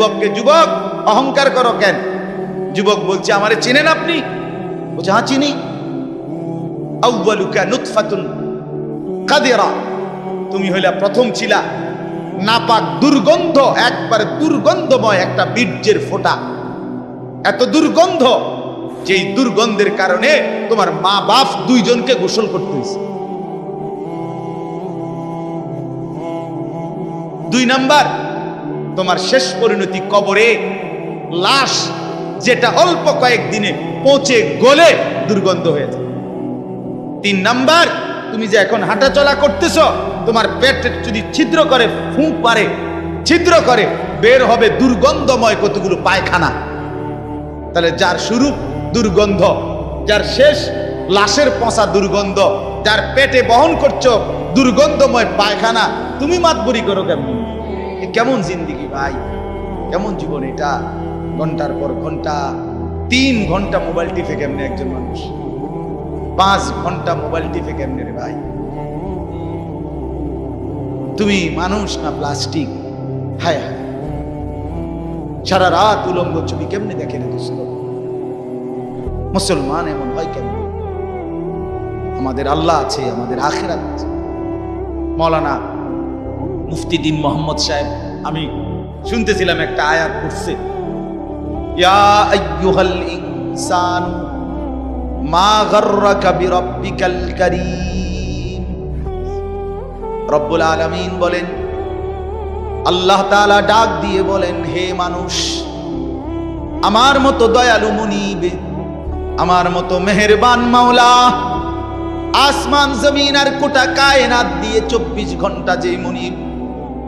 যুবককে, যুবক অহংকার করো কেন? যুবক বলছে আমারে চিনেন আপনি? বলছে হ্যাঁ চিনি। আউয়ালুকা নুতফাতুন কাদিরা, তুমি হইলা প্রথম ছিলা নাপাক দুর্গন্ধ, একবারে দুর্গন্ধময় একটা বীর্যের ফোঁটা, এত দুর্গন্ধ যেই দুর্গন্ধের কারণে তোমার মা বাপ দুইজনকে গোসল করতে হয়েছে। 2 নাম্বার, তোমার শেষ পরিণতি কবরে, লাশ যেটা অল্প কয়েকদিনে পচে গলে দুর্গন্ধ হয়েছে। 3 নাম্বার, তুমি যে এখন হাঁটা চলা করতেছ, তোমার পেটে যদি ছিদ্র করে, ফুঁক পারে, ছিদ্র করে বের হবে দুর্গন্ধময় কতগুলো পায়খানা। তাহলে যার শুরু দুর্গন্ধ, যার শেষ লাশের পচা দুর্গন্ধ, যার পেটে বহন করছো দুর্গন্ধময় পায়খানা, তুমি মাতবরি করো কেমন? কেমন জিন্দিগি ভাই, কেমন জীবন এটা? ঘন্টার পর ঘন্টা, 3 ঘন্টা মোবাইল টিপে কেমনে একজন মানুষ? 5 ঘন্টা মোবাইল টিপে কেমনে রে ভাই? তুমি মানুষ না প্লাস্টিক? হায় হায়, সারা রাত উলঙ্গ ছবি কেমনে দেখে রে দোস্ত? মুসলমান এমন হয় কেমনে? আমাদের আল্লাহ আছে, আমাদের আখিরাত আছে। মৌলানা মুফতি দ্বীন মোহাম্মদ সাহেব, আমি শুনতেছিলাম একটা আয়াত পড়ছে, ইয়া আইয়ুহাল ইনসানু মা গাররাকা বিরাব্বিকাল কারীম। রব্বুল আলামিন বলেন, আল্লাহ তাআলা ডাক দিয়ে বলেন, হে মানুষ, আমার মতো দয়ালু মুনিব, আমার মতো মেহেরবান মাওলা, আসমান জমিন আর গোটা কায়নাত দিয়ে 24 ঘন্টা যে মুনিব,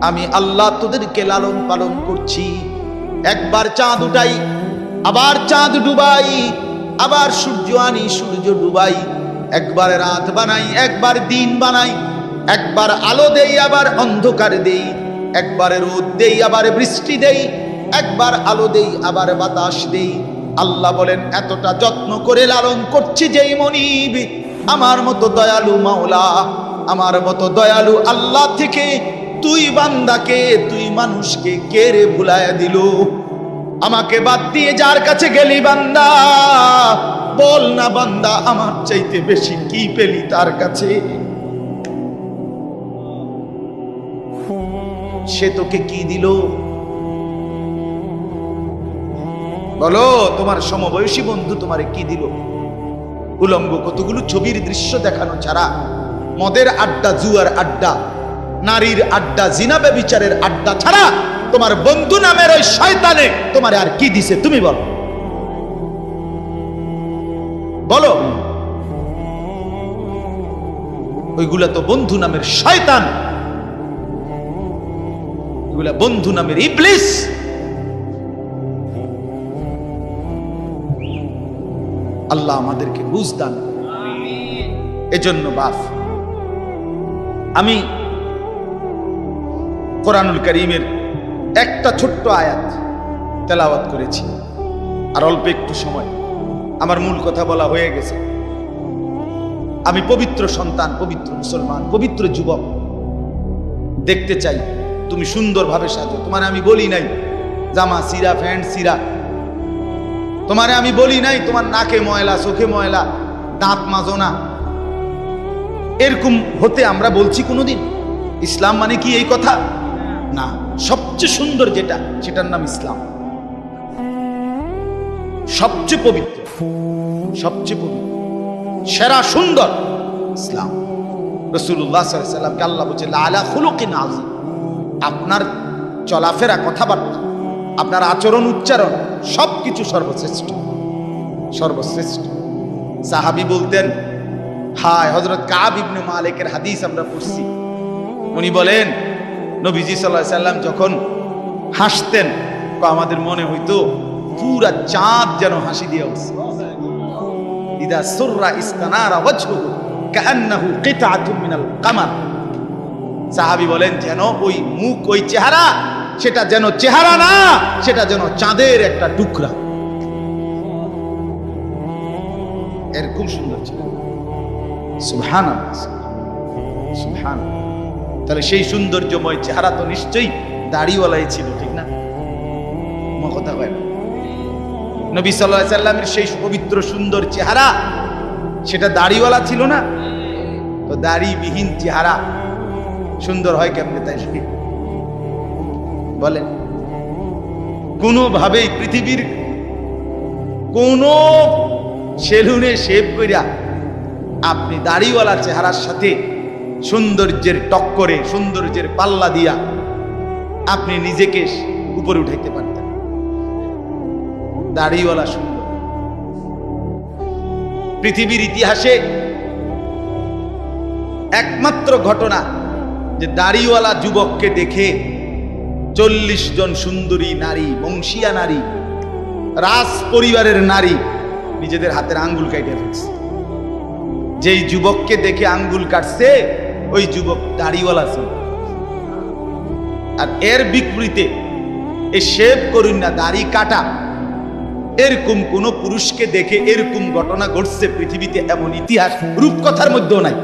আমি আল্লাহ তোদেরকে লালন পালন করছি। একবার চাঁদ উঠাই, আবার চাঁদ ডুবাই, আবার সূর্য আনি, সূর্য ডুবাই, একবার রাত বানাই, একবার দিন বানাই, একবার আলো দেই, আবার অন্ধকার দেই, একবার রোদ দেই, আবার বৃষ্টি দেই, একবার আলো দেই, আবার বাতাস দেই। আল্লাহ বলেন, এতটা যত্ন করে লালন করছি যেই মনিব, আমার মতো দয়ালু মাওলা, আমার মতো দয়ালু আল্লাহ থেকে তুই বান্দাকে, তুই মানুষকে কে রে ভুলাইয়া দিল? আমাকে বাদ দিয়ে যার কাছে গেলি বান্দা, বল না বান্দা, আমার চাইতে বেশি কি পেলি তার কাছে? সে তোকে কি দিল? বলো, তোমার সমবয়সী বন্ধু তোমারে কি দিল? উলঙ্গ কতগুলো ছবির দৃশ্য দেখানো ছাড়া, মদের আড্ডা, জুয়ার আড্ডা, নারীর আড্ডা, জিনা ব্যভিচারের আড্ডা ছাড়া তোমার বন্ধু নামের ওই শয়তানে তোমারে আর কি দিছে? তুমি বলো, বলো। ওইগুলা তো বন্ধু নামের শয়তান, ওইগুলা বন্ধু নামের ইবলিস। আল্লাহ আমাদেরকে বুঝ দান। এজন্য বাপ, আমি কোরআনুল কারীমের একটা ছোট্ট আয়াত তেলাওয়াত করেছি, আর অল্প একটু সময়, আমার মূল কথা বলা হয়ে গেছে। আমি পবিত্র সন্তান, পবিত্র মুসলমান, পবিত্র যুবক দেখতে চাই তুমি সুন্দরভাবে সাজো। তোমার আমি বলি নাই জামা সিরা, প্যান্ট সিরা, তোমারে আমি বলি নাই তোমার নাকে ময়লা, চোখে ময়লা, দাঁত মাজো না, এরকম হতে আমরা বলছি কোনোদিন? ইসলাম মানে কি এই কথা? না, সবচেয়ে সুন্দর যেটা, সেটার নাম ইসলাম। সবচেয়ে পবিত্র, সবচেয়ে পবিত্র, সেরা সুন্দর ইসলাম। রাসূলুল্লাহ সাল্লাল্লাহু আলাইহি ওয়াসাল্লামকে আল্লাহ বলছে লাআলা খুলুকিন আযীম। আপনার চলাফেরা, কথাবার্তা, আপনার আচরণ, উচ্চারণ সবকিছু সর্বশ্রেষ্ঠ, সর্বশ্রেষ্ঠ। সাহাবী বলতেন, হায়, হযরত কাব ইবনে মালিকের হাদিস আমরা পড়ছি, উনি বলেন নবীজি সাল্লাল্লাহু আলাইহি সাল্লাম যখন হাসতেন, আমাদের মনে হইতো পুরা চাঁদ যেন হাসি দিয়ে উঠছে। ইদা সুররা ইস্তানারা ওয়াজহুহু কাআন্নাহু কিতআতুম মিনাল কামার। সাহাবী বলেন, যেন ওই মুখ, ওই চেহারা, সেটা যেন চেহারা না, সেটা যেন চাঁদের একটা টুকরা। এরকম সুন্দর ছিল। সুবহানাল্লাহ, সুবহানাল্লাহ। তাহলে সেই সৌন্দর্যময় চেহারা তো নিশ্চয়ই দাড়িওয়ালাই ছিল, ঠিক না? কথা কয় না। নবী সাল্লাল্লাহু আলাইহি সাল্লামের সেই পবিত্র সুন্দর চেহারা, সেটা দাড়িওয়ালা ছিল না? তো দাড়িবিহীন চেহারা সুন্দর হয় কেমনে তাই বলেন? কোনোভাবেই পৃথিবীর কোন সেলুনে শেভ কইরা আপনি দাড়িওয়ালা চেহারার সাথে সৌন্দর্যের টক্করে, সৌন্দর্যের পাল্লা দিয়া আপনি নিজেকে উপরে উঠাইতে পারতেন। দাড়িওয়ালা সুন্দর। পৃথিবীর ইতিহাসে একমাত্র ঘটনা যে দাড়িওয়ালা যুবককে দেখে 40 জন সুন্দরী নারী, বংশীয়া নারী, রাজ পরিবারের নারী নিজেদের হাতের আঙ্গুল কাটে ফেলছে। যেই যুবককে দেখে আঙ্গুল কাটছে ওই যুবক দাড়িওয়ালা ছিল। আর এর বিপরীতে এই শেভ করুন না, দাড়ি কাটা, এরকম কোন পুরুষকে দেখে এরকম ঘটনা ঘটছে পৃথিবীতে এমন ইতিহাস রূপকথার মধ্যেও নাই।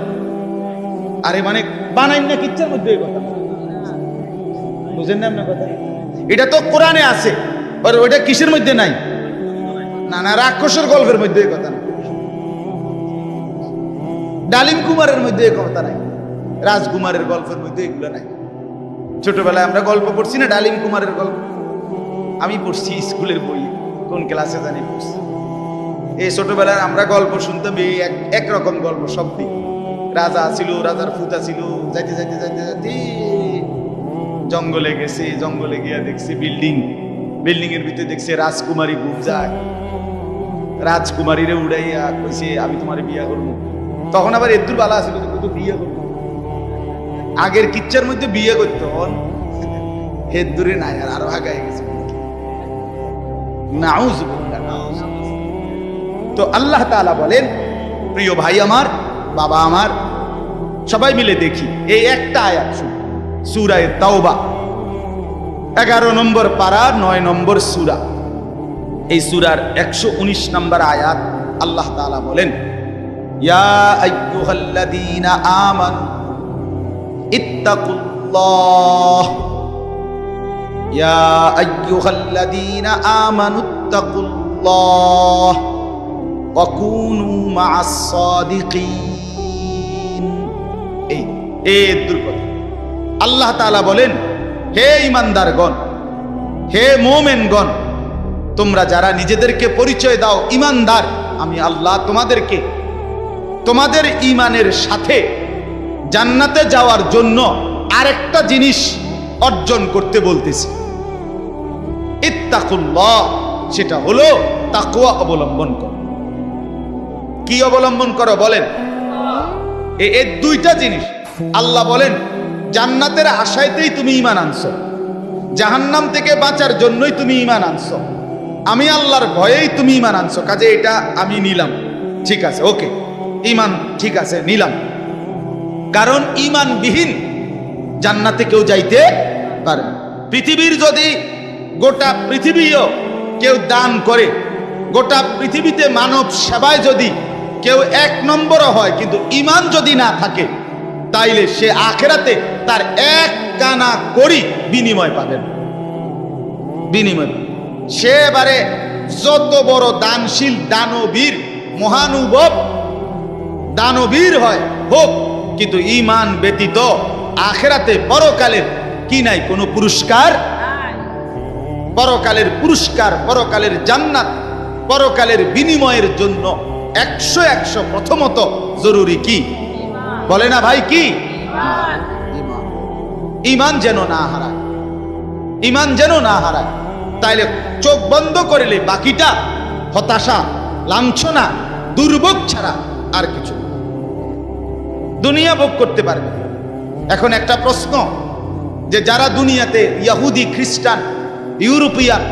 আরে মানে বানাই না কিচ্ছার মধ্যে এই কথা, বুঝেন না আপনার কথা? এটা তো কোরআনে আছে, আর ওইটা কিসের মধ্যে নাই? না না, রাক্ষসের গল্পের মধ্যে এই কথা না, ডালিম কুমারের মধ্যে এই কথা নাই, রাজকুমারের গল্পের মধ্যে এগুলো নাই। ছোটবেলায় আমরা গল্প পড়ছি না, ডালিম কুমারের গল্প আমি পড়ছি স্কুলের বই, কোন ক্লাসে জানি পড়ছি। এই ছোটবেলায় আমরা গল্প শুনতাম, এই একরকম গল্প সব দিক। রাজা ছিল, রাজার ফুতা ছিল, যাইতে যাইতে যাইতে যাইতে জঙ্গলে গেছে, জঙ্গলে গিয়া দেখছে বিল্ডিং এর ভিতরে দেখছে রাজকুমারী ঘুম যায়, রাজকুমারীরে উড়াইয়া কইছে আমি তোমার বিয়া করবো। তখন আবার এদুর বালা আছিল, তো বিয়ে করবো। আগের কিচ্ছার মধ্যে বিয়ে করতো, হেদুরে নাই, আর আরো আগায় গেছে। তো আল্লাহ তাআলা বলেন, প্রিয় ভাই আমার, বাবা আমার, সবাই মিলে দেখি এই একটা আয়াত সূরা তাওবা 11 নম্বর পারা 9 নম্বর সূরা। এই সূরার 119 নম্বর আয়াত আল্লাহ তাআলা বলেন, ইয়া আইয়ুহাল্লাযীনা আমানু ইত্তাকুল্লাহ, ইয়া আইয়ুহাল্লাযীনা আমানু ইত্তাকুল্লাহ ওয়া কুনু মা'আস সাদিকিন। এই দুর্গত আল্লাহ তাআলা বলেন, হে ঈমানদারগণ, হে মুমিনগণ, তোমরা যারা নিজেদেরকে পরিচয় দাও ঈমানদার, আমি আল্লাহ তোমাদেরকে তোমাদের ঈমানের সাথে জান্নাতে যাওয়ার জন্য আরেকটা জিনিস অর্জন করতে বলতেছি, ইত্তাকুল্লাহ। সেটা হলো তাকওয়া অবলম্বন করো। কি অবলম্বন করো বলেন? এই দুইটা জিনিস। আল্লাহ বলেন, জান্নাতের আশাইতেই তুমি ঈমান আনছো, জাহান্নাম থেকে বাঁচার জন্যই তুমি ঈমান আনছো, আমি আল্লাহর ভয়েই তুমি ঈমান আনছো। কাজে এটা আমি নিলাম, ঠিক আছে, ওকে, ঈমান ঠিক আছে, নিলাম। কারণ ঈমানবিহীন জান্নাতে কেউ যাইতে পারে না। পৃথিবীর যদি গোটা পৃথিবীও কেউ দান করে, গোটা পৃথিবীতে মানব সেবায় যদি কেউ 1 নম্বরও হয়, কিন্তু ঈমান যদি না থাকে, তাইলে সে আখিরাতে তার 1 কানা করি বিনিময় পাবেন। বিনিময় সে এবারে যত বড় দানশীল, দানবীর, মহানুভব দানবীর হয় হোক, কিন্তু ঈমান ব্যতীত আখিরাতে পরকালের কি নাই? কোনো পুরস্কার। পরকালের পুরস্কার, পরকালের জান্নাত, পরকালের বিনিময়ের জন্য 100 প্রথমত জরুরি কি? বলে না ভাই, কি? ঈমান যেন না হারায়, ঈমান যেন না হারায়। তাইলে চোখ বন্ধ করলে বাকিটা হতাশা, লাঞ্ছনা, দুর্ভোগ ছাড়া আর কিছু। দুনিয়া ভোগ করতে পারবে। এখন একটা প্রশ্ন, যে যারা দুনিয়াতে ইহুদি, খ্রিস্টান, ইউরোপিয়ান,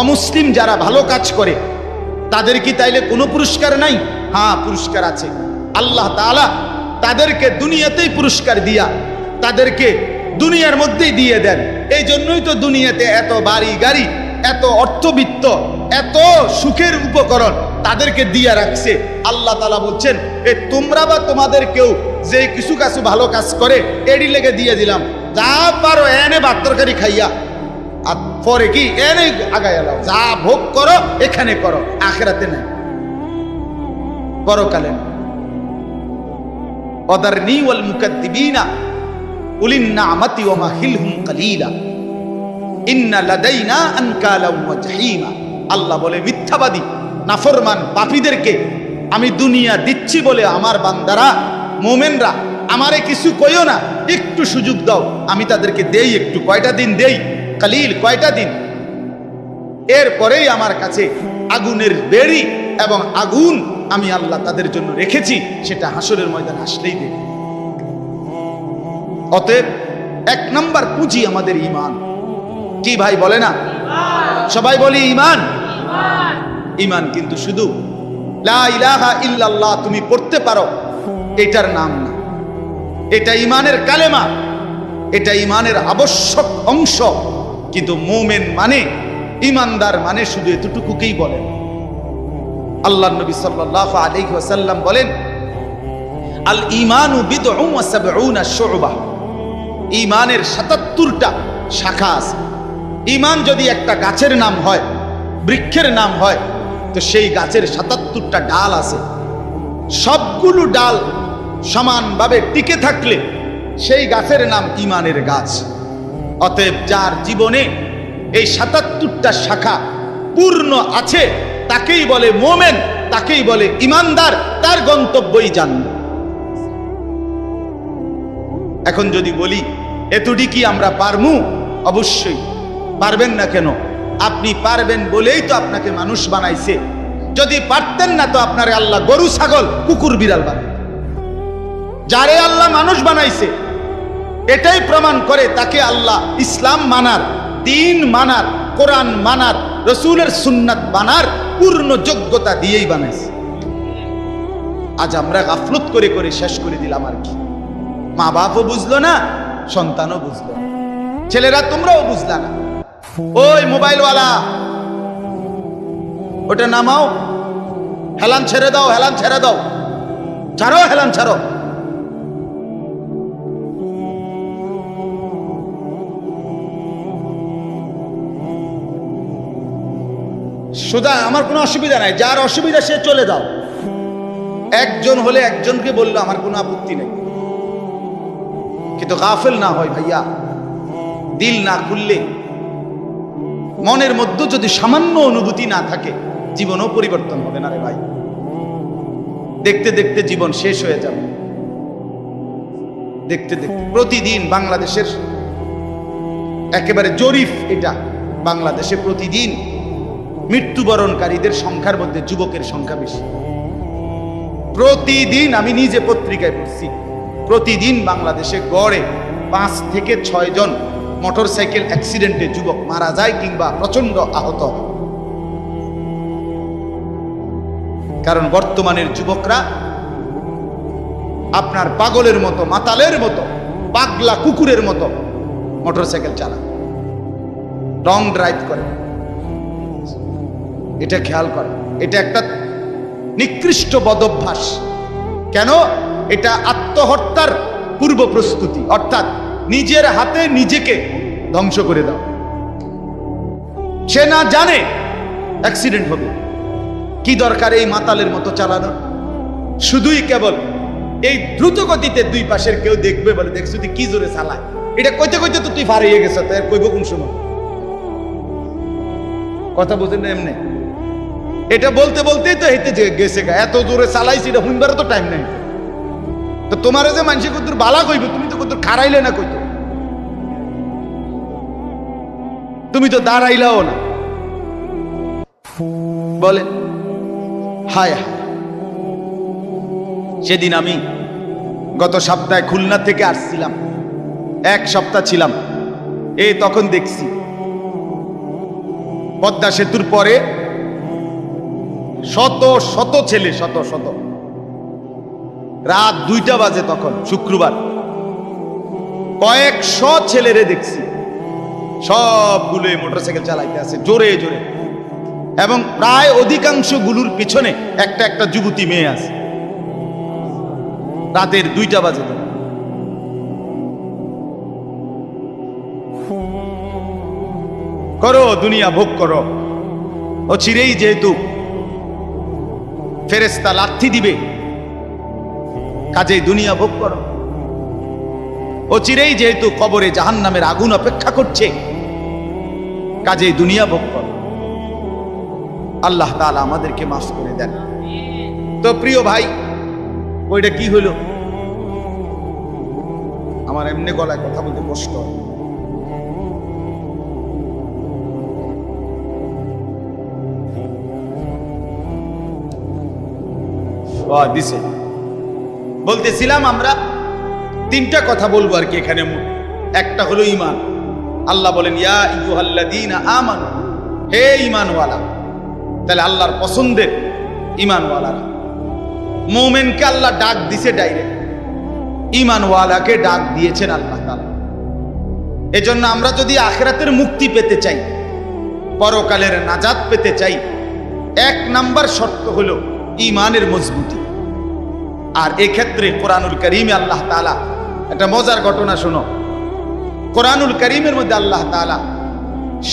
অমুসলিম যারা ভালো কাজ করে, তাদের কি তাইলে কোনো পুরস্কার নাই? হ্যাঁ, পুরস্কার আছে। আল্লাহ তাআলা তাদেরকে দুনিয়াতেই পুরস্কার দিয়া তাদেরকে দুনিয়ার মধ্যেই দিয়ে দেন। এই জন্যই তো দুনিয়াতে এত বাড়ি গাড়ি, এত অর্থবিত্ত, এত সুখের উপকরণ তাদেরকে দিয়ে রাখছে। আল্লাহ তাআলা বলছেন, তোমরা বা তোমাদের কেউ যে কিছু কাছু ভালো কাজ করে, এডি লেগে দিয়ে দিলাম, যা পারো এনে ভাত তরকারি খাইয়া, আর পরে কি এনে আগায় এলাও, যা ভোগ করো এখানে করো, আখিরাতে নাই, পরকালে না। ওয়াদারনি ওয়াল মুকাদ্দিবিনা উলিন নি'মাতি ওয়া মাহিলহুম কালিলা ইন্না লাদাইনা আনকালাম ওয়া জাহিমা। আল্লাহ বলে মিথ্যাবাদী নাফরমান পাপীদেরকে আমি দুনিয়া দিচ্ছি বলে আমার বান্দারা মুমিনরা আমারে কিছু কইও না, একটু সুযোগ দাও, আমি তাদেরকে দেই একটু, কয়টা দিন দেই, কালিল কয়টা দিন, এরপরেই আমার কাছে আগুনের বেড়ি এবং আগুন আমি আল্লাহ তাদের জন্য রেখেছি, সেটা হাসরের ময়দানে আসলেই দেবে। অতএব 1 নম্বর পুঁজি আমাদের ঈমান। কি ভাই বলে না? সবাই বলি ঈমান। ঈমান কিন্তু শুধু লা ইলাহা ইল্লাল্লাহ তুমি পড়তে পারো এটার নাম না, এটা ঈমানের কালেমা, এটা ঈমানের আবশ্যক অংশ। কিন্তু মুমিন মানে, ঈমানদার মানে শুধু এতটুকুকেই বলেন। আল্লাহর নবী সাল্লাল্লাহু আলাইহি ওয়াসাল্লাম বলেন, আল ঈমানু বিদউন ওয়া সাবউনা শু'বা। ঈমানের 77টা শাখা আছে। ঈমান যদি একটা গাছের নাম হয়, বৃক্ষের নাম হয়, তো সেই গাছের 77টা ডাল আছে। সবগুলো ডাল সমানভাবে টিকে থাকলে সেই গাছের নাম ঈমানের গাছ। অতএব যার জীবনে এই 77টা শাখা পূর্ণ আছে তাকেই বলে মুমিন, তাকেই বলে ঈমানদার, তার গন্তব্যই জান্নাত। এখন যদি বলি এতটি কি আমরা পারমু? অবশ্যই পারবেন না। কেন? আপনি পারবেন বলেই তো আপনাকে মানুষ বানাইছে। যদি পারতেন না তো আপনারে আল্লাহ গরু ছাগল কুকুর বিড়াল বানাইতেন। যারে আল্লাহ মানুষ বানাইছে এটাই প্রমাণ করে তাকে আল্লাহ ইসলাম মানার, দ্বীন মানার, কোরআন মানার, রাসূলের সুন্নাত মানার পূর্ণ যোগ্যতা দিয়েই বানাইছে। আজ আমরা গাফলত করে করে শেষ করে দিলাম। আর কি, মা বাপও বুঝলো না, সন্তানও বুঝলো না, ছেলেরা তোমরাও বুঝলা না। ওই মোবাইলওয়ালা, ওটা নামাও, হেলান ছেড়ে দাও, হেলান ছেড়ে দাও, ছাড়ো, হেলান ছাড়ো। সুদা আমার কোনো অসুবিধা নাই, যার অসুবিধা সে চলে যাও। একজন হলে একজনকে বললো আমার কোনো আপত্তি নেই, কিন্তু গাফেল না হয় ভাইয়া। দিল না খুললে, মনের মধ্যে যদি সামান্য অনুভূতি না থাকে, জীবনও পরিবর্তন হবে না রে ভাই। দেখতে দেখতে জীবন শেষ হয়ে যাবে। দেখতে দেখতে প্রতিদিন বাংলাদেশের একেবারে জরিপ এটা, বাংলাদেশে প্রতিদিন মৃত্যুবরণকারীদের সংখ্যার মধ্যে যুবকের সংখ্যা বেশি। প্রতিদিন আমি নিজে পত্রিকায় পড়ছি, প্রতিদিন বাংলাদেশে গড়ে 5 থেকে 6 জন মোটরসাইকেল অ্যাক্সিডেন্টে যুবক মারা যায় কিংবা প্রচন্ড আহত। কারণ বর্তমানের যুবকরা আপনার পাগলের মতো, মাতালের মতো, পাগলা কুকুরের মতো মোটরসাইকেল চালায়, রং ড্রাইভ করে। এটা খেয়াল করে, এটা একটা নিকৃষ্ট বদভ্যাস। কেন? এটা আত্মহত্যার পূর্ব প্রস্তুতি, অর্থাৎ নিজের হাতে নিজেকে ধ্বংস করে দাও। সে না জানে অ্যাক্সিডেন্ট হবে, কি দরকার এই মাতালের মতো চালানো? শুধুই কেবল এই দ্রুত গতিতে দুই পাশের কেউ দেখবে বলে, দেখছো তুই কি জোরে চালায়, এটা কইতে কইতে তো তুই ফারিয়ে গেছ, তাই কইব কোন সময়? কথা বুঝেন না? এমনি এটা বলতে বলতেই তো হেঁটে গেছে, এত জোরে চালাইছি, এটা হুইবারও তো টাইম নেই। তো তোমার যে মানুষ কত বালা কইবে, তুমি তো কত খারাইলে না, কইতো তুমি তো দাঁড়াইলাও না। বলে হায় হায়। সেদিন আমি গত সপ্তাহে খুলনা থেকে আসছিলাম, 1 সপ্তাহ ছিলাম। তখন দেখছি পদ্মা সেতুর পরে শত শত ছেলে, শত শত, রাত 2টা বাজে তখন শুক্রবার, কয়েকশো ছেলেরে দেখছি, সবগুলো মোটরসাইকেল চালাইতে আছে জোরে জোরে, এবং প্রায় অধিকাংশ গুলোর পিছনে একটা একটা যুবতী মেয়ে আছে। রাতের 2টা বাজে। করো, দুনিয়া ভোগ করো। ও চিরেই যেহেতু ফেরেশতা লাথি দিবে, কাজেই দুনিয়া ভোগ করো। ও চিরেই যেহেতু কবরে জাহান্নামের আগুন অপেক্ষা করছে, কাজেই দুনিয়া ভোগ করো। আল্লাহ তাআলা আমাদেরকে মাফ করে দেন। তো প্রিয় ভাই, ওইটা কি হলো? আমার এমনি গলায় কথা বলতে কষ্ট হয়। দিছে বলতেছিলাম আমরা তিনটা কথা বলবো আর কি এখানে। একটা হলো ঈমান। আল্লাহ বলেন ইয়া আইয়ুহাল্লাযীনা আমানু, হে ঈমানওয়ালা। তাহলে আল্লাহর পছন্দের ঈমানওয়ালারা। মুমিনকে আল্লাহ ডাক দিছে ডাইরেক্ট, ঈমানওয়ালাকে ডাক দিয়েছেন আল্লাহ তাআলা। এজন্য আমরা যদি আখিরাতের মুক্তি পেতে চাই, পরকালের নাজাত পেতে চাই, এক নাম্বার শর্ত হলো ঈমানের মজবুতি। আর এক্ষেত্রে কোরআনুল কারীমে আল্লাহ তাআলা একটা মজার ঘটনা শোনো। কোরআনুল কারীমের মধ্যে আল্লাহ তাআলা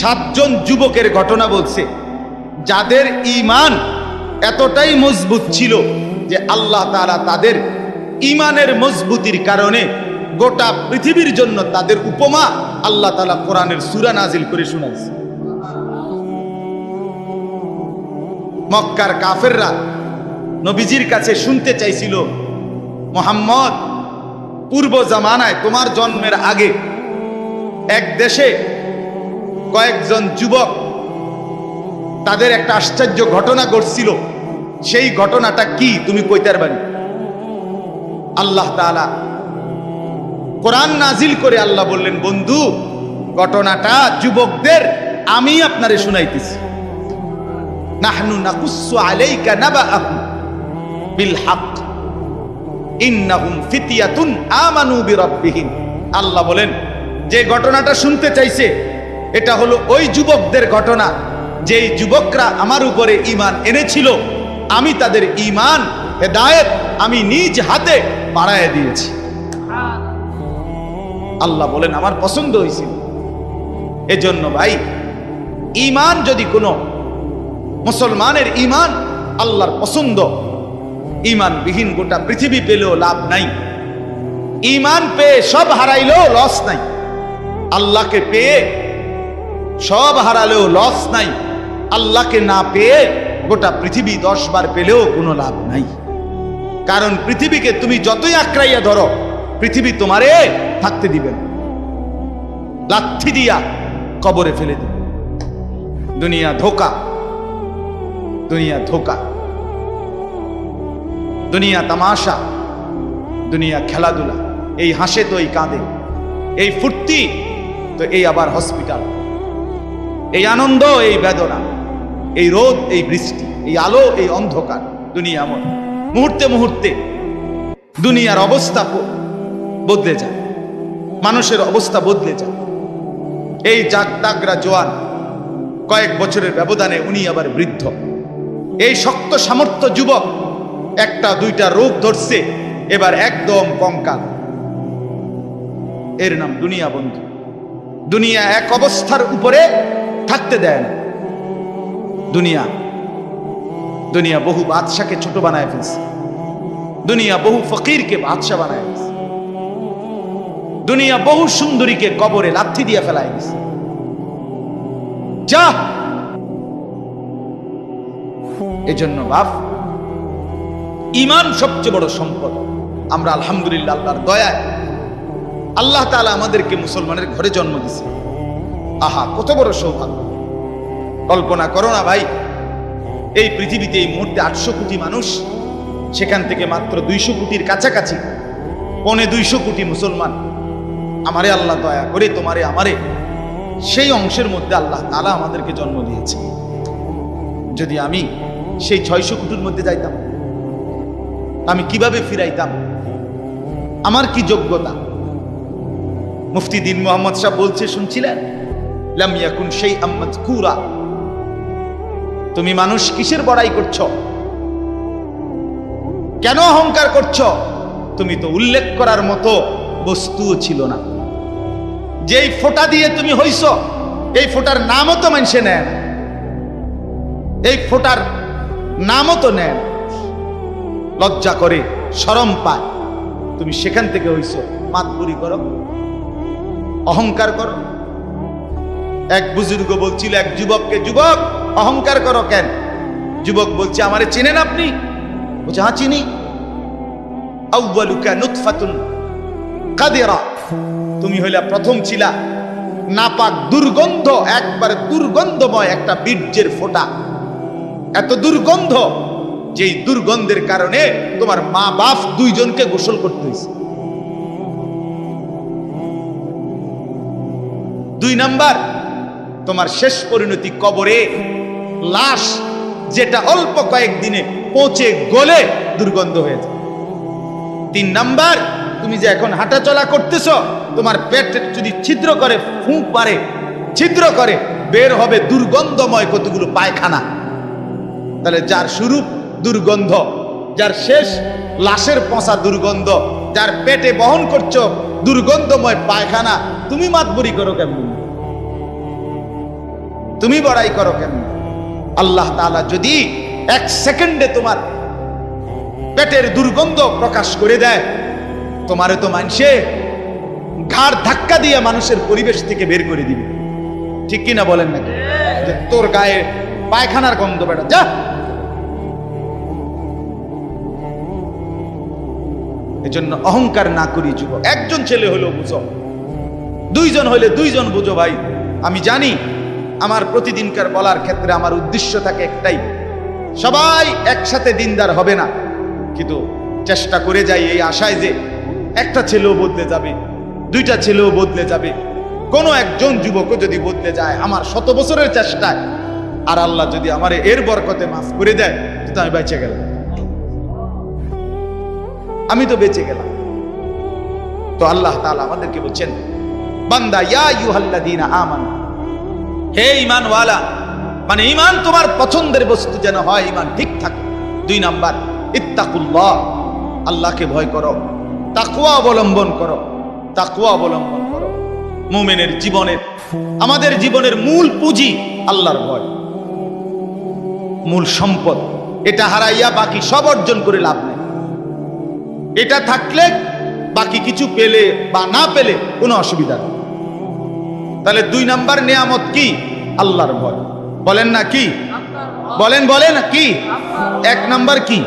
7 জন যুবকের ঘটনা বলছে, যাদের ঈমান এতটাই মজবুত ছিল যে আল্লাহ তাআলা তাদের ঈমানের মজবুতির কারণে গোটা পৃথিবীর জন্য তাদের উপমা আল্লাহ তাআলা কোরআনের সূরা নাজিল করে শোনাইছে। মক্কার কাফেররা নবীজির কাছে শুনতে চাইছিল, মুহাম্মদ, পূর্ব জামানায় তোমার জন্মের আগে এক দেশে কয়েকজন যুবক তাদের একটা আশ্চর্য ঘটনা ঘটছিল, সেই ঘটনাটা কি তুমি কইতে পারবে? আল্লাহ তাআলা কোরআন নাজিল করে আল্লাহ বললেন, বন্ধু, ঘটনাটা যুবকদের আমি আপনারে শুনাইতেছি। নাহনু নাকুসু আলাইকা নাবাআহুম বিল হক ইন্নাহুম ফিতয়াতুন আমানু বিরাব্বিহিম। আল্লাহ বলেন, যে ঘটনাটা শুনতে চাইছে এটা হলো ওই যুবকদের ঘটনা, যেই যুবকরা আমার উপরে ঈমান এনেছিল, আমি তাদের ঈমান হেদায়েত আমি নিজ হাতে বাড়ায় দিয়েছি। আল্লাহ বলেন, আমার পছন্দ হয়েছিল। এজন্য ভাই, ঈমান যদি কোনো মুসলমানের ঈমান আল্লাহর পছন্দ, ঈমানবিহীন গোটা পৃথিবী পেলেও লাভ নাই। ঈমান পেয়ে সব হারাইলেও লস নাই। আল্লাহকে পেয়ে সব হারালেও লস নাই। আল্লাহকে না পেয়ে গোটা পৃথিবী 10 বার পেলেও কোনো লাভ নাই। কারণ পৃথিবীকে তুমি যতই আঁকড়াইয়া ধরো, পৃথিবী তোমারে থাকতে দিবে না, লাথি দিয়া কবরে ফেলে দিবে। দুনিয়া ধোকা, দুনিয়া ধোকা, দুনিয়া তামাশা, দুনিয়া খেলাধুলা। এই হাসে তো এই কাঁদে, এই ফুর্তি তো এই আবার হসপিটাল, এই আনন্দ এই বেদনা, এই রোদ এই বৃষ্টি, এই আলো এই অন্ধকার। দুনিয়া এমন, মুহূর্তে মুহূর্তে দুনিয়ার অবস্থা বদলে যায়, মানুষের অবস্থা বদলে যায়। এই জাগতাগরা জোয়ান, কয়েক বছরের ব্যবধানে উনি আবার বৃদ্ধ। এই শক্ত সামর্থ্য যুবক, একটা দুইটা রোগ ধরছে, এবার একদম কঙ্কাল। এর নাম দুনিয়া বন্ধু। দুনিয়া এক অবস্থার উপরে থাকতে দেয় না। দুনিয়া দুনিয়া বহু বাদশাকে ছোট বানায় ফেলছে। দুনিয়া বহু ফকিরকে বাদশা বানায় ফেলছে। দুনিয়া বহু সুন্দরীকে কবরে লাথি দিয়ে ফেলায় দিছে। যা, এজন্য বাপ, ঈমান সবচেয়ে বড় সম্পদ। আমরা আলহামদুলিল্লাহ আল্লাহর দয়ায় আল্লাহ তাআলা আমাদেরকে মুসলমানের ঘরে জন্ম দিয়েছে। আহা, কত বড় সৌভাগ্য! কল্পনা করো না ভাই, এই পৃথিবীতে এই মুহূর্তে 800 কোটি মানুষ, সেখান থেকে মাত্র 200 কোটির কাছাকাছি, 250 কোটি মুসলমান। আমারে আল্লাহ দয়া করে তোমারে আমারে সেই অংশের মধ্যে আল্লাহ তাআলা আমাদেরকে জন্ম দিয়েছে। যদি আমি সেই 600 কোটির মধ্যে যাইতাম, আমি কিভাবে ফিরাইতাম? আমার কি যোগ্যতা? মুফতি দ্বীন মুহাম্মদ সাহেব বলছে, শুনছিলেন, লাম ইয়াকুন শাইআম মাযকুরা। তুমি মানুষ কিসের বড়াই করছো? কেন অহংকার করছো? তুমি তো উল্লেখ করার মতো বস্তুও ছিল না। যেই ফোঁটা দিয়ে তুমি হইছো, এই ফোঁটার নামও তো মানুষে নেয় না, এই ফোঁটার নামও তো নেয় না। লজ্জা করে, শরম পায়। তুমি সেখান থেকে হইছো, মাতবুরি করো, অহংকার করো। এক বুজুর্গ বলছিল এক যুবককে, যুবক অহংকার করো কেন? যুবক বলছে, আমারে চিনেন আপনি? বলছে, হ্যাঁ চিনি। আউয়ালুকা নুতফাতুন কাদিরা, তুমি হইলা প্রথম ছিলা নাপাক দুর্গন্ধ, একবারে দুর্গন্ধময় একটা বীর্যের ফোঁটা। এত দুর্গন্ধ, যেই দুর্গন্ধের কারণে তোমার মা বাপ দুইজনকে গোসল করতে হয়েছে। 2 নাম্বার, তোমার শেষ পরিণতি কবরে, লাশ যেটা অল্প কয়েকদিনে পচে গলে দুর্গন্ধ হয়েছে। 3 নাম্বার, তুমি যে এখন হাঁটাচলা করতেছ, তোমার পেট যদি ছিদ্র করে, ফুঁক পারে, ছিদ্র করে, বের হবে দুর্গন্ধময় কতগুলো পায়খানা। তাহলে যার শুরু দুর্গন্ধ, যার শেষ লাশের পচা দুর্গন্ধ, যার পেটে বহন করছো দুর্গন্ধময় পায়খানা, তুমি মাতবুরি করো কেমন? তুমি বড়াই করো কেমন? আল্লাহ তাআলা যদি 1 সেকেন্ডে তোমার পেটের দুর্গন্ধ প্রকাশ করে দেয়, তোমারে তো মানুষে ঘাড় ধাক্কা দিয়ে মানুষের পরিবেশ থেকে বের করে দিবে। ঠিক কিনা বলেন নাকি? যে তোর গায়ে পায়খানার গন্ধ বেড়া, যা। এজন্য অহংকার না করি যুবক। একজন ছেলে হলেও বুঝো, 2 জন হইলে 2 জন বুঝো ভাই। আমি জানি আমার প্রতিদিনকার বলার ক্ষেত্রে আমার উদ্দেশ্য থাকে একটাই, সবাই একসাথে দিনদার হবে না, কিন্তু চেষ্টা করে যাই এই আশায় যে একটা ছেলেও বদলে যাবে, 2টা ছেলেও বদলে যাবে, কোনো একজন যুবকও যদি বদলে যায় আমার 100 বছরের চেষ্টায়, আর আল্লাহ যদি আমার এর বরকতে মাফ করে দেয়, তো আমি বেঁচে গেলাম, আমি তো বেঁচে গেলাম। তো আল্লাহ তাআলা আমাদেরকে বলছেন, বান্দা ইয়া আইয়ুহাল্লাযীনা আমানু, হে ঈমানওয়ালা, মানে ঈমান তোমার পছন্দের বস্তু যেন হয়, ঈমান ঠিক থাকে। 2 নাম্বার, ইত্তাকুল্লাহ, আল্লাহকে ভয় করো, তাকওয়া অবলম্বন করো, তাকওয়া অবলম্বন করো। মুমিনের জীবনের, আমাদের জীবনের মূল পুঁজি আল্লাহর ভয়, মূল সম্পদ। এটা হারাইয়া বাকি সব অর্জন করে লাভ নেই। এটা থাকলে বাকি কিছু পেলে বা না পেলে কোনো অসুবিধা নেই। তাহলে 2 নাম্বার নিয়ামত কি? আল্লাহর ভয়। বলেন না কি? বলেন, বলেন কি? 1 নাম্বার কি?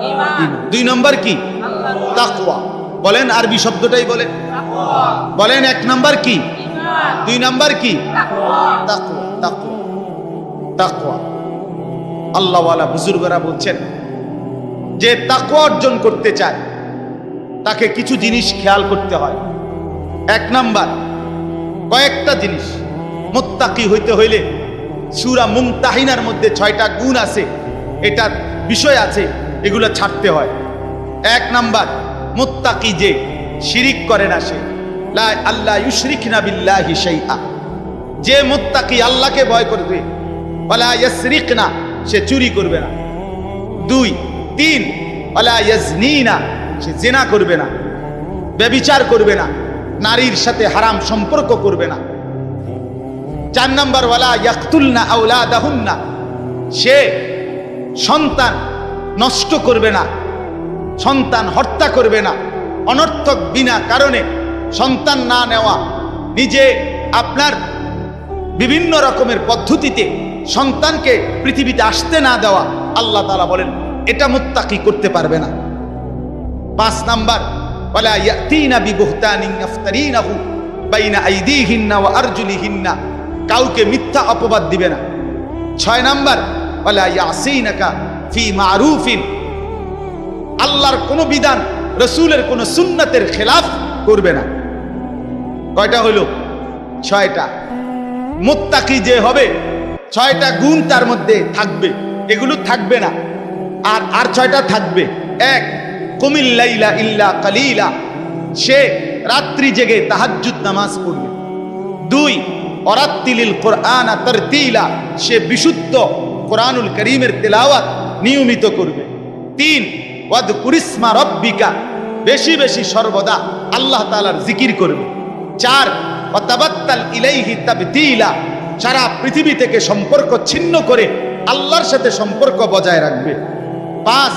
ঈমান। 2 নাম্বার কি? তাকওয়া। বলেন, আরবি শব্দটাই বলেন, বলেন 1 নাম্বার কি? ঈমান। 2 নাম্বার কি? তাকওয়া। তাকওয়া, তাকওয়া, তাকওয়া। আল্লাহওয়ালা বুজুর্গরা বলছেন, যে তাকওয়া অর্জন করতে চায় তাকে কিছু জিনিস খেয়াল করতে হয়। 1 নাম্বার, কয়েকটা জিনিস। মুত্তাকি হইতে হইলে সূরা মুমতাহিনার মধ্যে 6টা গুণ আছে, এটার বিষয় আছে, এগুলো ছাড়তে হয়। 1 নাম্বার, মুত্তাকি যে শিরিক করে না, সে লা আল্লাহ ইউশরিকনা বিল্লাহি শাইআ, যে মুত্তাকি আল্লাহকে ভয় করবে, ওয়ালা ইয়াসরিকনা, সে চুরি করবে না। 2, 3, ওয়ালা ইয়াজনিনা, সে জিনা করবে না, ব্যভিচার করবে না, নারীর সাথে হারাম সম্পর্ক করবে না। 4 নাম্বার, ওয়ালা ইয়াকতুলনা আওলাদাহুন্না, সে সন্তান নষ্ট করবে না, সন্তান হত্যা করবে না, অনর্থক বিনা কারণে সন্তান না নেওয়া, নিজে আপনার বিভিন্ন রকমের পদ্ধতিতে সন্তানকে পৃথিবীতে আসতে না দেওয়া, আল্লাহ তাআলা বলেন এটা মুত্তাকি করতে পারবে না। 5 নাম্বার, ওয়ালা ইয়াতিনা বিবুহতানিন ইফতারিনাহু বাইনা আইদিহিন্না ওয়া আরজুলিহিন্না, কাউকে মিথ্যা অপবাদ দিবে না। 6 নাম্বার, ওয়ালা ইয়াসিনাকা ফি মারুফিন, আল্লাহর কোন বিধান, রাসূলের কোন সুন্নাতের খেলাফ করবে না। কয়টা হলো? 6টা। মুত্তাকি যে হবে 6টা গুণ তার মধ্যে থাকবে, এগুলো থাকবে না। আর 6টা থাকবে। 1, কুমিল লাইলা ইল্লা কালিলা, সে রাত্রি জেগে তাহাজ্জুদ নামাজ পড়বে। 2, ওয়ারাত্তিলিল কুরআনা তারতিলা, সে বিশুদ্ধ কোরআনুল কারীমের তেলাওয়াত নিয়মিত করবে। 3, ওয়াযকুরিসমা রাব্বিকা, বেশি বেশি সর্বদা আল্লাহ তাআলার জিকির করবে। 4, ওয়াতাবাত্তাল ইলাইহি তাবতিলা, সারা পৃথিবী থেকে সম্পর্ক ছিন্ন করে আল্লাহর সাথে সম্পর্ক বজায় রাখবে। 5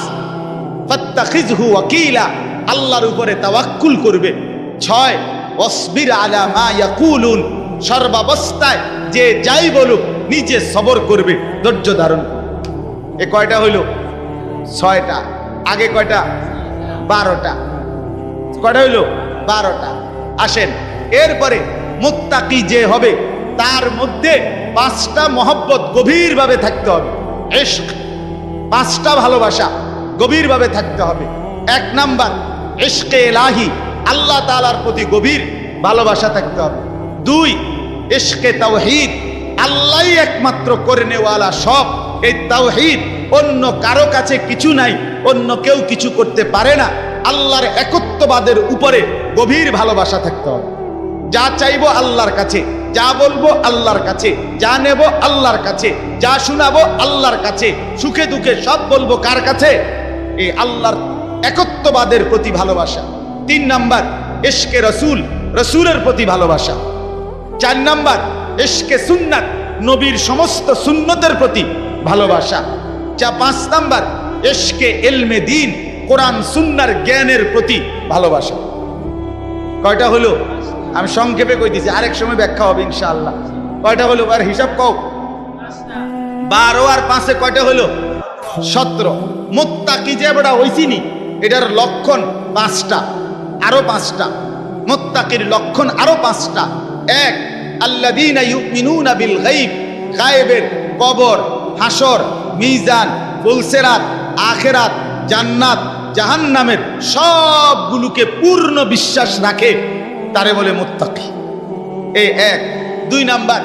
ফাত্তাখিযহু ওয়াকিলা, আল্লাহর উপরে তাওয়াক্কুল করবে। 6 ওয়াসবির আলা মা ইয়াকুলুন, সর্বাবস্থায় যে যাই বলুক নিজে সবর করবে, ধৈর্য ধারণ করবে। এ কয়টা হইল? 6টা। আগে কয়টা? 12টা। কয়টা হইল? 12টা। আসেন, এরপরে মুত্তাকি যে হবে তার মধ্যে 5টা মহব্বত গভীরভাবে থাকতে হবে। ইশক, 5টা ভালোবাসা গভীরভাবে থাকতে হবে। 1 নাম্বার ইশকে ইলাহি, আল্লাহ তাআলার প্রতি গভীর ভালোবাসা থাকতে হবে। 2 ইশকে তাওহীদ, আল্লাহই একমাত্র করে নেওয়ালা সব। এই তাওহীদ, অন্য কারো কাছে কিছু নাই, অন্য কেউ কিছু করতে পারে না। আল্লাহর একত্ববাদের উপরে গভীর ভালোবাসা থাকতে হবে। যা চাইবো আল্লাহর কাছে, যা বলবো আল্লাহর কাছে, যা নেব আল্লাহর কাছে, যা শোনাবো আল্লাহর কাছে, সুখে দুঃখে সব বলবো কার কাছে? এই আল্লাহর একত্ববাদের প্রতি ভালোবাসা। 3 নাম্বার ইশকে রসুল, রসুলের প্রতি ভালোবাসা। 4 নাম্বার ইশকে সুন্নাত, নবীর সমস্ত সুন্নতের প্রতি ভালোবাসা। 5 নাম্বার ইশকে ইলমে দ্বীন, কোরআন সুন্নাহর জ্ঞানের প্রতি ভালোবাসা। কয়টা হলো? আমি সংক্ষেপে কইতেছি, আরেক সময় ব্যাখ্যা হবে ইনশাআল্লাহ। কয়টা হলো? আর হিসাব কও। 12 আর 5 কয়টা হলো? 17। মুত্তাকি যে বড় হইছিনি, এটার লক্ষণ 5টা, আরো 5টা। মুত্তাকির লক্ষণ আরো 5টা। 1 আল্লাযীনা ইউমিনুনা বিল গায়ব, গায়েবের, কবর, হাসর, মিজান, ফুলসিরাত, আখিরাত, জান্নাত, জাহান্নামের সবগুলোকে পূর্ণ বিশ্বাস রাখে, তারে বলে মুত্তাকি। এই 1। 2 নাম্বার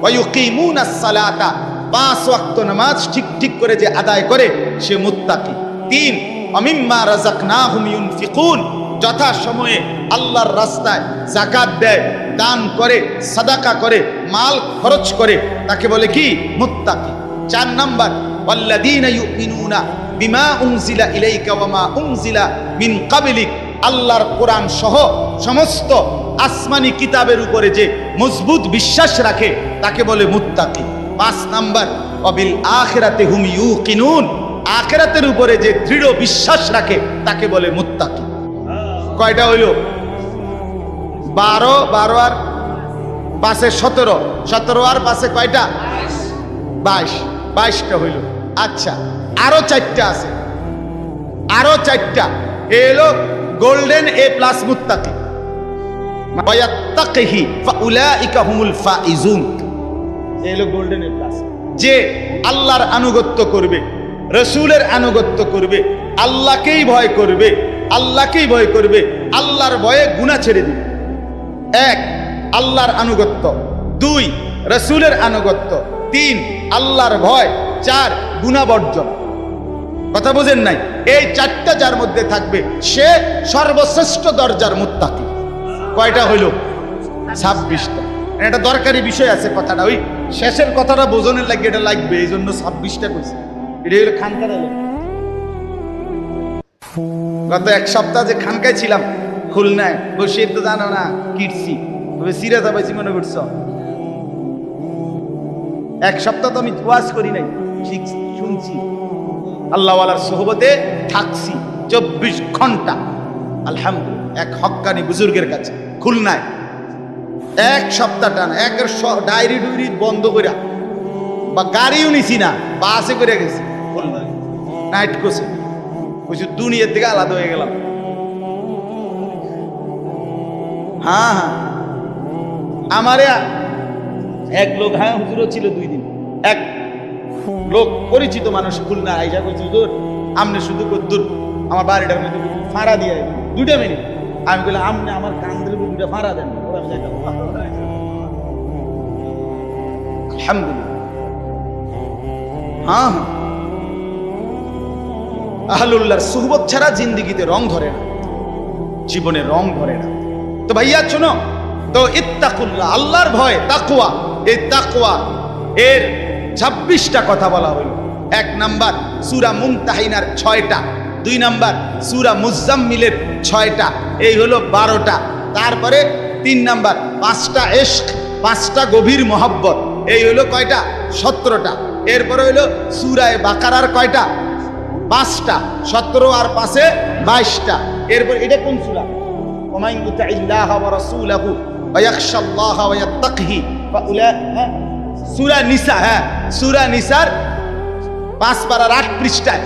ওয়ায়ুকিমুনাস সালাতা, 5 ওয়াক্ত নামাজ ঠিক করে যে আদায় করে সে মুত্তাকি। 3 ওয়ামিম্মা রাযাকনাহুম ইউনফিকুন, যথা সময়ে আল্লাহর রাস্তায় যাকাত দেয়, দান করে, সাদাকা করে, মাল খরচ করে, তাকে বলে কি? মুত্তাকি। 4 নাম্বার ওয়াল্লাযীনা ইউমিনুনা বিমা উনজিলা ইলাইকা ওয়া মা উনজিলা মিন ক্বাবলিক, আল্লাহর কোরআন সহ সমস্ত আসমানি কিতাবের উপরে যে মজবুত বিশ্বাস রাখে তাকে বলে মুত্তাকি। 5 নাম্বার ওয়াবিল আখিরাতি হুম ইউকিনুন, আখিরাতের উপরে যে দৃঢ় বিশ্বাস রাখে তাকে বলে মুত্তাকি। কয়টা হইল? 12 আর 5 17, 17 আর 5 কয়টা? 22। 22টা হইল। আচ্ছা, আরো 4টা আছে, আরো 4টা। এলো গোল্ডেন এ প্লাস মুত্তাকি। ওয়ায়াত্তাকিহি ফাউলাইকা হুমুল ফাইজুন, এলো গোল্ডেন এ প্লাস। যে আল্লাহর আনুগত্য করবে, রসুলের আনুগত্য করবে, আল্লাহকেই ভয় করবে, আল্লাহকেই ভয় করবে, আল্লাহর ভয়ে গুনাহ ছেড়ে দিবে। 1 আল্লাহর আনুগত্য, 2 রসুলের আনুগত্য, 3 আল্লাহর ভয়, 4 গুনাহ বর্জন। কথা বুঝেন নাই? এই 4টা যার মধ্যে থাকবে সে সর্বশ্রেষ্ঠ দরজার মুত্তাকি। কয়টা হইল? 26টা। এটা দরকারি বিষয় আছে কথাটা, ওই শেষের কথাটা বোঝনের লাগে এটা লাগবে, এই জন্য 26টা কইছে। এটা হইল খানকার এলাকা। গত 1 সপ্তাহ যে খানকায় ছিলাম খুলনায়, বসে তো জানো না কিটছি, তবে সিরিয়াস পাইছি মনে করছ। 1 সপ্তাহ তো আমি ওয়াজ করি নাই, শুনছি, আল্লাহওয়ালার সোহবতে থাকছি 24 ঘন্টা আলহামদুলিল্লাহ, এক হক্কানি বুজুর্গের কাছে খুলনায়। 1 সপ্তাহ টানা, একের ডায়েরি ডুইরি বন্ধ করে, বা গাড়িও নিছি না, বাসে করে গেছি নাইট কোর্সে। বলছি দুনিয়ার থেকে আলাদা হয়ে গেলাম। হ্যাঁ হ্যাঁ, আমারে এক লোক, হ্যাঁ হুজুরও ছিল 2 দিন, এক লোক পরিচিত মানুষ খুলনা আইসা কইছে, হুজুর আমনে শুধু কদ্দুর আমার বাড়িটার মধ্যে ফাঁড়া দিয়ে 2 মিনিট। আমি বললাম আমনে আমার কান দিলে 2টা ফাঁড়া দেন। আলহামদুলিল্লাহ। হ্যাঁ হ্যাঁ, আহলুল্লাহর সুহবত ছাড়া জিন্দেগিতে রং ধরে না, জীবনে রং ধরে না। তো ভাইয়া শোনো, তো ইত্তাকুল্লাহ, আল্লাহর ভয়, তাকওয়া। এই তাকওয়া এর 26টা কথা বলা হলো। 1 নাম্বার সূরা মুমতাহিনার 6টা, 2 নাম্বার সূরা মুজাম্মিলের 6টা, এই হলো 12টা। তারপরে 3 নাম্বার 5টা ইশক, 5টা গভীর মহব্বত, এই হলো কয়টা? 17টা। এরপরে হইলো সূরা বাকারার কয়টা? 5টা। 17 আর 5-এ 22টা। এরপর এটা কোন সূরা? ওমান ইউতিল্লাহ ওয়া রাসূলাহু ওয়া ইয়াখশাল্লাহ ওয়া ইয়াত্তাকিহি ফাউলা। সূরা নিসা, হ্যাঁ সূরা নিসার 5 পারার 8 পৃষ্ঠায়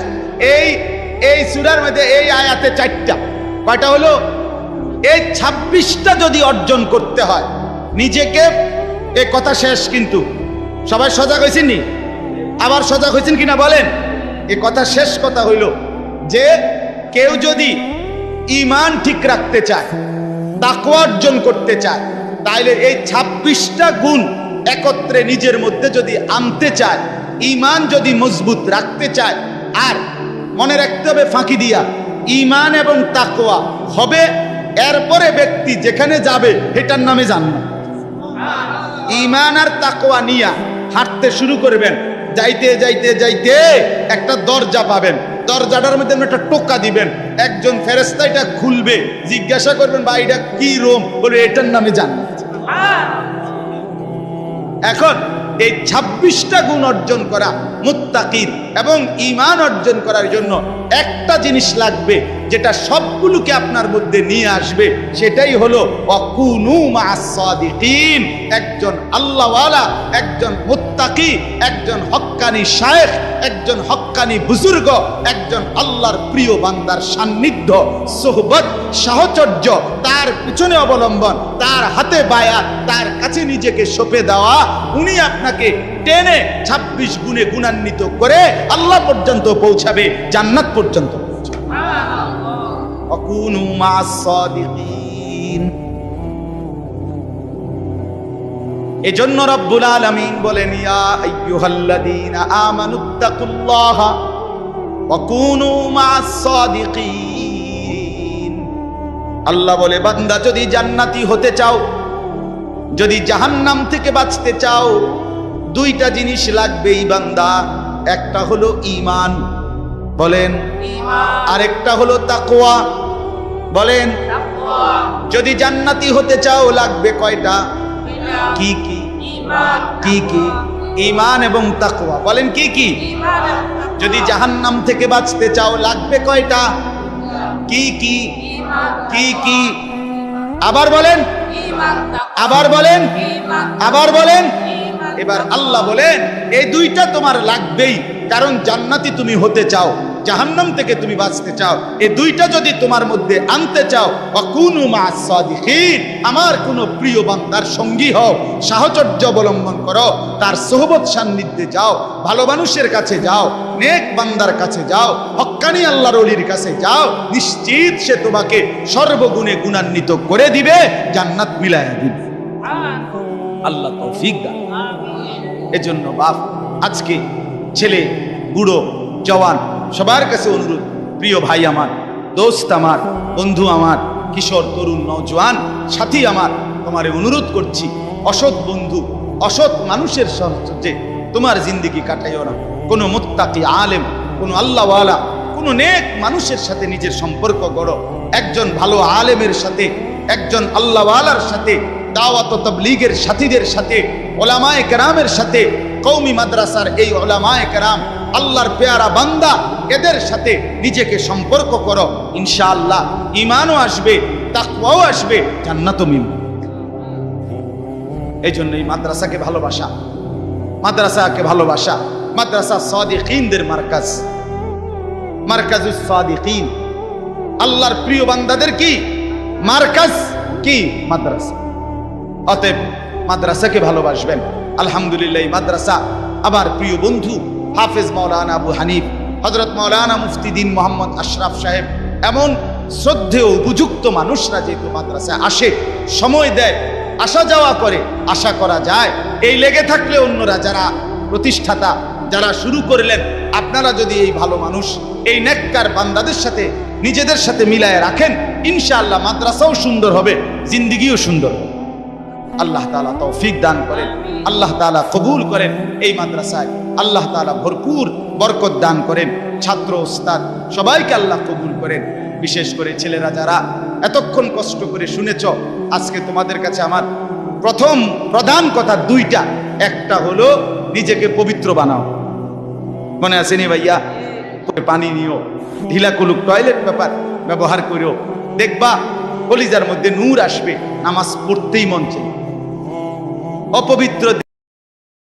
এই সূরার মধ্যে এই আয়াতে 4টা। কয়টা হলো? এই 26টা যদি অর্জন করতে হয় নিজেকে, এই কথা শেষ। কিন্তু সবাই সজাগ হয়েছেন নি? আবার সজাগ হয়েছেন কিনা বলেন? এই কথা শেষ কথা হইল যে কেউ যদি ঈমান ঠিক রাখতে চায়, তাকওয়া অর্জন করতে চায়, তাইলে এই 26টা গুণ একত্রে নিজের মধ্যে যদি আনতে চায়, ঈমান যদি মজবুত রাখতে চায়, আর মনে রাখতে হবে ফাঁকি দিয়া ঈমান এবং তাকওয়া হবে, এরপরে ব্যক্তি যেখানে যাবে এটার নামে জান্নাত। ঈমান আর তাকওয়া নিয়া হাঁটতে শুরু করবেন, যাইতে যাইতে যাইতে একটা দরজা পাবেন, দরজাটার মধ্যে একটা টোকা দিবেন, একজন ফেরেশতা এটা খুলবে, জিজ্ঞাসা করবেন ভাই এটা কি রুম? বলে এটার নামে জান্নাত। এখন এই 26টা গুণ অর্জন করা মুত্তাকির এবং ঈমান অর্জন করার জন্য একটা জিনিস লাগবে, যেটা সবগুলোকে আপনার মধ্যে নিয়ে আসবে, সেটাই হলো ওয়াকুনু মা'আস সাদিকিন। একজন আল্লাহওয়ালা, একজন মুত্তাকি, একজন হক্কানি শায়েখ, একজন হক্কানি বুজুর্গ, একজন আল্লাহর প্রিয় বান্দার সান্নিধ্য, সোহবত, সাহচর্য, তার পিছনে অবলম্বন, তার হাতে বায়াত, তার কাছে নিজেকে সঁপে দেওয়া, উনি আপনাকে টেনে 26 গুণে গুণান্বিত করে আল্লাহ পর্যন্ত পৌঁছাবে, জান্নাত পর্যন্ত পৌঁছাবে। ওয়াকুনু মা'আস সাদিকিন। এজন্য রব্বুল আলামিন বলেন ইয়া আইয়ুহাল্লাযীনা আমানুত্তাকুল্লাহা ওয়া কুনু মা'আস সাদিকিন। আল্লাহ বলে বান্দা যদি জান্নাতি হতে চাও, যদি জাহান্নাম থেকে বাঁচতে চাও, 2টা জিনিস লাগবেই বান্দা। একটা হলো ঈমান, বলেন ঈমান, আরেকটা হলো তাকওয়া, বলেন তাকওয়া। যদি জান্নাতি হতে চাও লাগবে কয়টা? কি কি? ঈমান। কি কি? ঈমান এবং তাকওয়া। বলেন কি কি? ঈমান। যদি জাহান্নাম থেকে বাঁচতে চাও লাগবে কয়টা? কি কি? ঈমান। কি কি? আবার বলেন ঈমান, আবার বলেন ঈমান, আবার বলেন ঈমান। এবার আল্লাহ বলেন এই 2টা তোমার লাগবেই, কারণ জান্নাতি তুমি হতে চাও, জাহান্নাম থেকে তুমি বাঁচতে চাও। এই 2টা যদি তোমার মধ্যে আনতে চাও, ওয়াকুনু মা'আস সাদিকিন, আমার কোন প্রিয় বান্দার সঙ্গী হও, সাহচর্য অবলম্বন করো, তার সোহবত সান্নিধ্যে যাও, ভালো মানুষের কাছে যাও, নেক বান্দার কাছে যাও, হক্কানি আল্লাহর ওলির কাছে যাও, নিশ্চিত সে তোমাকে সর্বগুণে গুণান্বিত করে দিবে, জান্নাত মিলায়া দিবে। আল্লাহ তৌফিক দান। এজন্য বাপ, আজকে ছেলে, বুড়ো, জওয়ান সবার কাছে অনুরোধ, প্রিয় ভাই আমার, দোস্ত আমার, বন্ধু আমার, কিশোর, তরুণ, নওজোয়ান সাথী আমার, তোমারে অনুরোধ করছি, অসৎ বন্ধু, অসৎ মানুষের সাথে তোমার জিন্দেগি কাটাইও না। কোনো মুত্তাকি আলেম, কোনো আল্লাহওয়ালা, কোনো নেক মানুষের সাথে নিজের সম্পর্ক গড়ো। একজন ভালো আলেমের সাথে, একজন আল্লাহওয়ালার সাথে, দাওয়াত ও তাবলীগের সাথীদের সাথে, ওলামায়ে কেরামের সাথে, কওমি মাদ্রাসার এই ওলামায়ে কেরাম, আল্লাহর পেয়ারা বান্দা, এদের সাথে নিজেকে সম্পর্ক করো, ইনশাআল্লাহ ঈমানও আসবে, তাকওয়াও আসবে, জান্নাতও মিলবে। এই জন্য এই মাদ্রাসাকে ভালোবাসা, মাদ্রাসাকে ভালোবাসা। মাদ্রাসা সাদিকিনদের মার্কাজ, মার্কাজুস সাদিকিন, আল্লাহর প্রিয় বান্দাদের কি মার্কাজ, কি মাদ্রাসা। অতএব মাদ্রাসাকে ভালোবাসবেন। আলহামদুলিল্লাহ এই মাদ্রাসা আমার প্রিয় বন্ধু হাফেজ মাওলানা আবু হানিফ, হযরত মাওলানা মুফতি দ্বীন মোহাম্মদ আশরাফ সাহেব, এমন শ্রদ্ধেয় উপযুক্ত মানুষরা যেহেতু মাদ্রাসায় আসে, সময় দেয়, আসা যাওয়া করে, আশা করা যায় এই লেগে থাকলে অন্যরা যারা প্রতিষ্ঠাতা, যারা শুরু করলেন, আপনারা যদি এই ভালো মানুষ, এই নেককার বান্দাদের সাথে নিজেদের সাথে মিলায় রাখেন, ইনশাআল্লাহ মাদ্রাসাও সুন্দর হবে, জিন্দেগিও সুন্দর হবে। আল্লাহ তাআলা তৌফিক দান করেন, আল্লাহ তাআলা কবুল করেন। এই মাদ্রাসায় আল্লাহ তাআলা ভরপুর বরকত দান করেন। ছাত্র, ওস্তাদ সবাইকে আল্লাহ কবুল করেন। বিশেষ করে ছেলেরা যারা এতক্ষণ কষ্ট করে শুনেছ, আজকে তোমাদের কাছে আমার প্রথম প্রধান কথা দুইটা, একটা হলো নিজেকে পবিত্র বানাও, মনে আছে নি ভাইয়া? পানি নিও, ঢিলা কুলুক টয়লেট পেপার ব্যবহার করো, দেখবা কলিজার মধ্যে নূর আসবে, নামাজ পড়তেই মন চাই। অপবিত্র